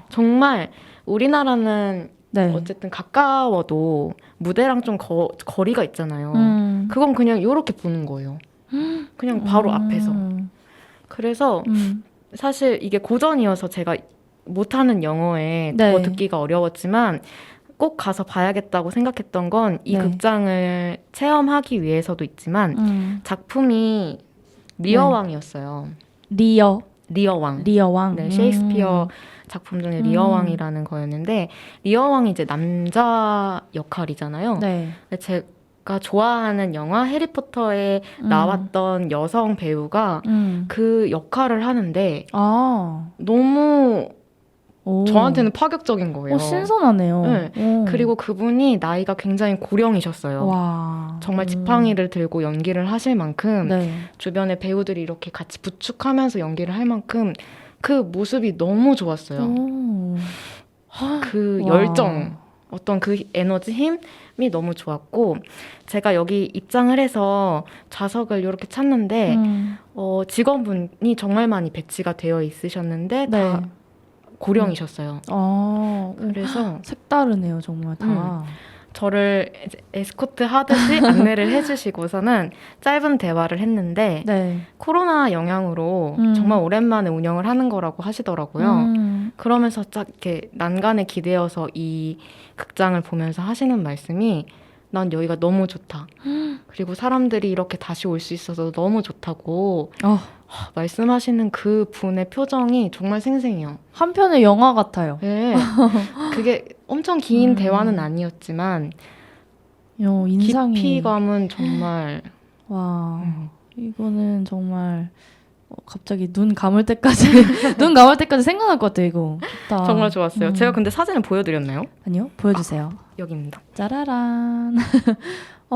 정말 우리나라는 네. 어쨌든 가까워도 무대랑 좀 거리가 있잖아요. 그건 그냥 이렇게 보는 거예요. 그냥 바로 앞에서. 그래서 사실 이게 고전이어서 제가 못하는 영어에 네. 더 듣기가 어려웠지만 꼭 가서 봐야겠다고 생각했던 건 이 네. 극장을 체험하기 위해서도 있지만 작품이 리어왕이었어요. 리어왕. 리어왕. 네, 셰익스피어 작품 중에 리어왕이라는 거였는데 리어왕이 이제 남자 역할이잖아요. 네. 근데 제가 좋아하는 영화 해리포터에 나왔던 여성 배우가 그 역할을 하는데 너무 저한테는 파격적인 거예요. 신선하네요. 네. 그리고 그분이 나이가 굉장히 고령이셨어요. 와. 정말 지팡이를 들고 연기를 하실 만큼 네. 주변에 배우들이 이렇게 같이 부축하면서 연기를 할 만큼 그 모습이 너무 좋았어요. 그 와. 열정, 어떤 그 에너지, 힘이 너무 좋았고 제가 여기 입장을 해서 좌석을 이렇게 찾는데 직원분이 정말 많이 배치가 되어 있으셨는데 네. 다 고령이셨어요. 그래서 색다르네요, 정말 다. 저를 이제 에스코트 하듯이 안내를 해주시고서는 짧은 대화를 했는데 네. 코로나 영향으로 정말 오랜만에 운영을 하는 거라고 하시더라고요. 그러면서 딱 이렇게 난간에 기대어서 이 극장을 보면서 하시는 말씀이 난 여기가 너무 좋다. 그리고 사람들이 이렇게 다시 올 수 있어서 너무 좋다고 말씀하시는 그 분의 표정이 정말 생생해요. 한 편의 영화 같아요. 네. 그게 엄청 긴 대화는 아니었지만 인상이 깊이감은 정말 와 이거는 정말 갑자기 눈 감을 때까지 생각날 것 같아요. 이거 좋다. 정말 좋았어요. 제가 근데 사진을 보여드렸나요? 아니요, 보여주세요. 여기입니다. 짜라란.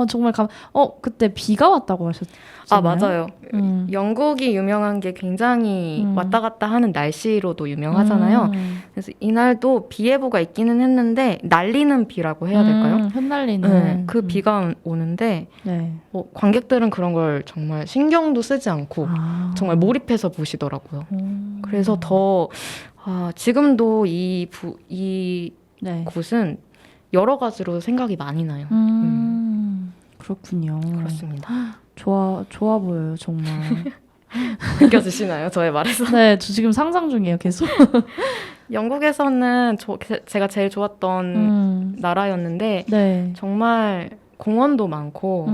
정말 그때 비가 왔다고 하셨잖아요. 아, 맞아요. 영국이 유명한 게 굉장히 왔다 갔다 하는 날씨로도 유명하잖아요. 그래서 이날도 비 예보가 있기는 했는데 날리는 비라고 해야 될까요? 흩날리는. 네, 그 비가 오는데 네. 관객들은 그런 걸 정말 신경도 쓰지 않고 정말 몰입해서 보시더라고요. 그래서 더 지금도 이 네. 곳은 여러 가지로 생각이 많이 나요. 그렇군요. 그렇습니다. 좋아 보여요, 정말. 느껴지시나요? 저의 말에서? 네, 저 지금 상상 중이에요, 계속. 영국에서는 제가 제일 좋았던 나라였는데 네. 정말 공원도 많고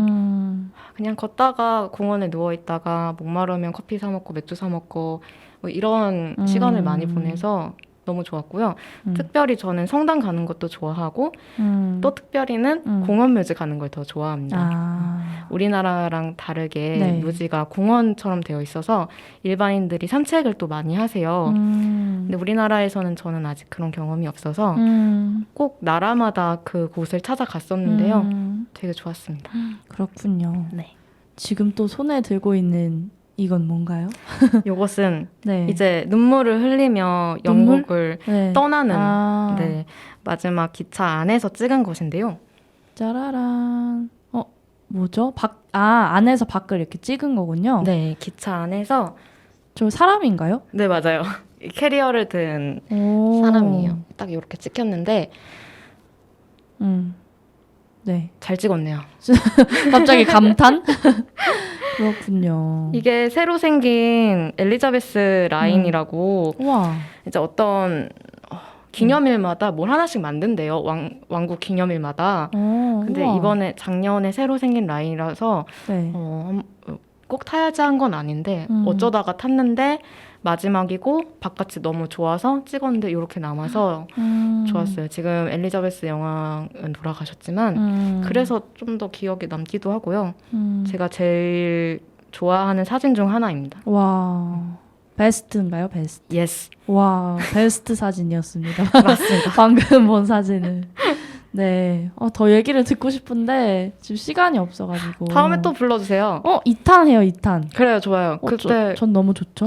그냥 걷다가 공원에 누워있다가 목마르면 커피 사 먹고 맥주 사 먹고 뭐 이런 시간을 많이 보내서 너무 좋았고요. 특별히 저는 성당 가는 것도 좋아하고 또 특별히는 공원 묘지 가는 걸 더 좋아합니다. 우리나라랑 다르게 네. 묘지가 공원처럼 되어 있어서 일반인들이 산책을 또 많이 하세요. 근데 우리나라에서는 저는 아직 그런 경험이 없어서 꼭 나라마다 그 곳을 찾아갔었는데요. 되게 좋았습니다. 그렇군요. 네. 지금 또 손에 들고 있는 이건 뭔가요? 이것은 네. 이제 눈물을 흘리며 눈물? 영국을 네. 떠나는 네. 마지막 기차 안에서 찍은 것인데요. 짜라란. 뭐죠? 안에서 밖을 이렇게 찍은 거군요. 네, 기차 안에서 저 사람인가요? 네, 맞아요. 캐리어를 든 오. 사람이에요. 딱 이렇게 찍혔는데 네. 잘 찍었네요. 갑자기 감탄? 그렇군요. 이게 새로 생긴 엘리자베스 라인이라고 와. 이제 어떤 기념일마다 뭘 하나씩 만든대요. 왕국 기념일마다. 근데 우와. 이번에 작년에 새로 생긴 라인이라서 네. 꼭 타야지 한 건 아닌데 어쩌다가 탔는데 마지막이고 바깥이 너무 좋아서 찍었는데 이렇게 남아서 좋았어요. 지금 엘리자베스 여왕은 돌아가셨지만 그래서 좀 더 기억에 남기도 하고요. 제가 제일 좋아하는 사진 중 하나입니다. 와. 베스트인가요? 베스트. 예스. 와, 베스트 사진이었습니다. 맞습니다. 방금 본 사진은. 네. 더 얘기를 듣고 싶은데 지금 시간이 없어가지고. 다음에 또 불러주세요. 2탄 해요, 2탄. 그래요, 좋아요. 그때 전 너무 좋죠.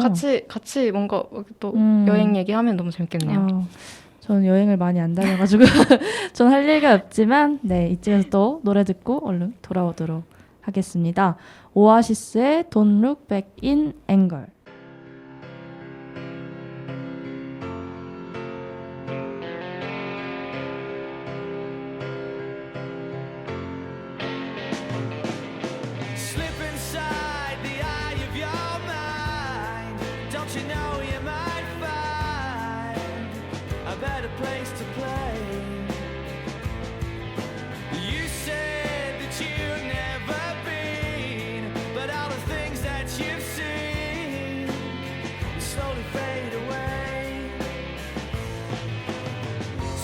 같이 뭔가 또 여행 얘기하면 너무 재밌겠네요. 저는 여행을 많이 안 다녀가지고 전 할 얘기가 없지만 네, 이쯤에서 또 노래 듣고 얼른 돌아오도록 하겠습니다. 오아시스의 Don't Look Back in Anger. Slip inside the eye of your mind. Don't you know you might find a better place to play? You said that you've never been, but all the things that you've seen slowly fade away.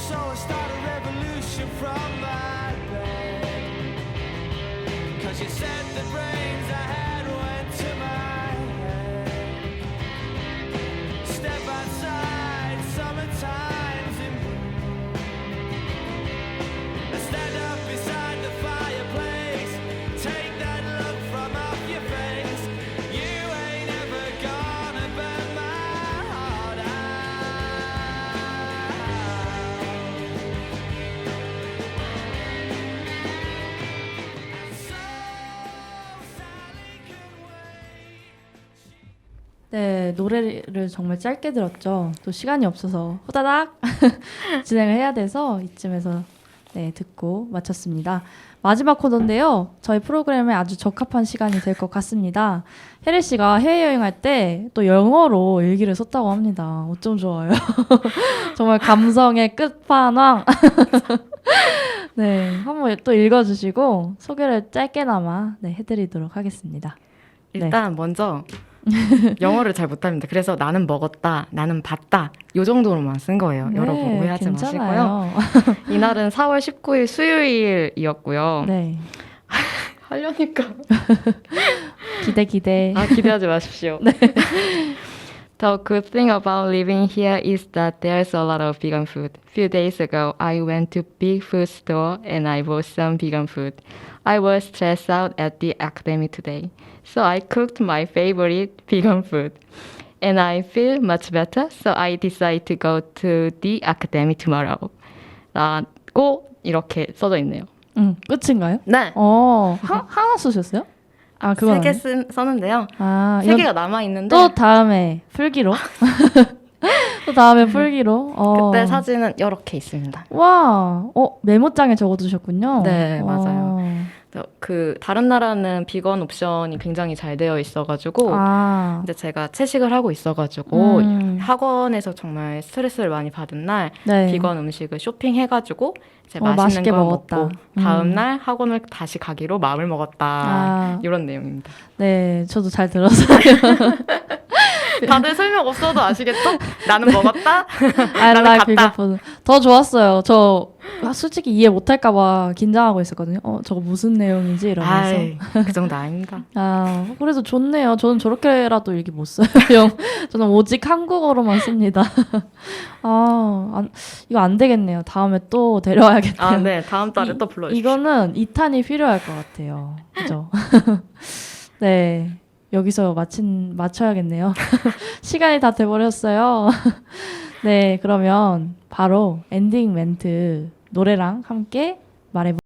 So I start a revolution from my bed. 'Cause you said the brains I had went to my head. Step outside, summertime's in bloom. Stand up beside the fireplace. Take that look from off your face. You ain't ever gonna burn my heart out. So Sally can wait. 네, 노래를 정말 짧게 들었죠. 또 시간이 없어서 후다닥 진행을 해야 돼서 이쯤에서 네, 듣고 마쳤습니다. 마지막 코너인데요. 저희 프로그램에 아주 적합한 시간이 될 것 같습니다. 혜리 씨가 해외여행할 때 또 영어로 일기를 썼다고 합니다. 어쩜 좋아요. 정말 감성의 끝판왕. 네, 한번 또 읽어주시고 소개를 짧게나마 네, 해드리도록 하겠습니다. 일단 먼저 영어를 잘 못합니다. 그래서 나는 먹었다, 나는 봤다 요 정도로만 쓴 거예요. 네, 여러분 오해하지 괜찮아요. 마시고요. 이날은 4월 19일 수요일이었고요. 네, 하려니까 기대. 기대하지 마십시오. The good thing about living here is that there's a lot of vegan food. Few days ago, I went to big food store and I bought some vegan food. I was stressed out at the academy today, so I cooked my favorite vegan food. And I feel much better, so I decided to go to the academy tomorrow. 라고 이렇게 써져 있네요. 끝인가요? 네. 하나 쓰셨어요? 그건 3개 썼는데요. 이건 3개가 남아있는데 또 다음에 풀기로. 또 다음에 풀기로. 그때 사진은 이렇게 있습니다. 와, 메모장에 적어두셨군요. 네, 맞아요. 그 다른 나라는 비건 옵션이 굉장히 잘 되어 있어가지고 이제 제가 채식을 하고 있어가지고 학원에서 정말 스트레스를 많이 받은 날 네. 비건 음식을 쇼핑해가지고 이제 맛있게 맛있는 거 먹었다. 먹고 다음 날 학원을 다시 가기로 마음을 먹었다. 이런 내용입니다. 네, 저도 잘 들었어요. 다들 설명 없어도 아시겠죠? 나는 먹었다. I 나는 like 갔다. vegan food. 더 좋았어요. 저 솔직히 이해 못할까봐 긴장하고 있었거든요. 저거 무슨 내용이지? 이러면서. 그 정도 아닙니다. 그래도 좋네요. 저는 저렇게라도 일기 못 써요. 저는 오직 한국어로만 씁니다. 이거 안 되겠네요. 다음에 또 데려와야겠네요. 네. 다음 달에 또 불러주십시오. 이거는 2탄이 필요할 것 같아요. 그죠? 네. 여기서 맞춰야겠네요. 시간이 다 돼버렸어요. 네, 그러면 바로 엔딩 멘트 노래랑 함께 말해볼게요.